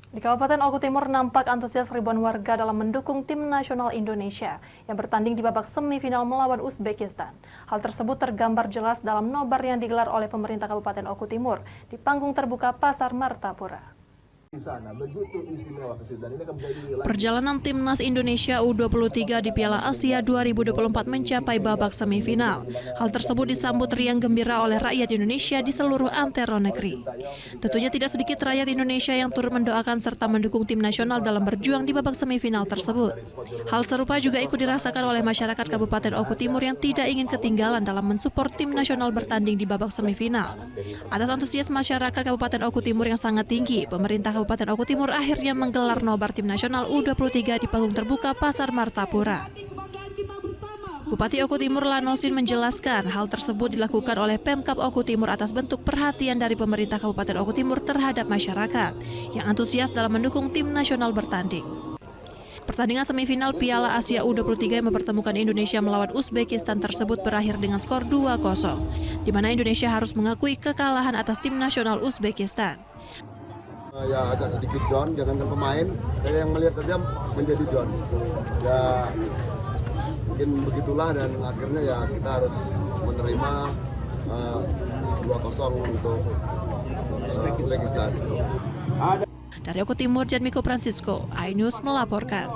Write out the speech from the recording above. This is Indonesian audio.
Di Kabupaten Oku Timur nampak antusias ribuan warga dalam mendukung tim nasional Indonesia yang bertanding di babak semifinal melawan Uzbekistan. Hal tersebut tergambar jelas dalam nobar yang digelar oleh pemerintah Kabupaten Oku Timur di panggung terbuka Pasar Martapura. Perjalanan timnas Indonesia U23 di Piala Asia 2024 mencapai babak semifinal. Hal tersebut disambut riang gembira oleh rakyat Indonesia di seluruh antero negeri. Tentunya tidak sedikit rakyat Indonesia yang turut mendoakan serta mendukung tim nasional dalam berjuang di babak semifinal tersebut. Hal serupa juga ikut dirasakan oleh masyarakat Kabupaten Oku Timur yang tidak ingin ketinggalan dalam mensupport tim nasional bertanding di babak semifinal. Atas antusias masyarakat Kabupaten Oku Timur yang sangat tinggi, pemerintah Kabupaten Oku Timur akhirnya menggelar nobar tim nasional U23 di panggung terbuka Pasar Martapura. Bupati Oku Timur Lanosin menjelaskan hal tersebut dilakukan oleh Pemkab Oku Timur atas bentuk perhatian dari pemerintah Kabupaten Oku Timur terhadap masyarakat yang antusias dalam mendukung tim nasional bertanding. Pertandingan semifinal Piala Asia U23 yang mempertemukan Indonesia melawan Uzbekistan tersebut berakhir dengan skor 2-0, di mana Indonesia harus mengakui kekalahan atas tim nasional Uzbekistan. Ya agak sedikit down, jangankan pemain, saya yang melihat saja menjadi down. Ya mungkin begitulah dan akhirnya ya kita harus menerima 2-0 untuk Uzbekistan. Dari Oku Timur, Jatmiko Francisco, iNews melaporkan.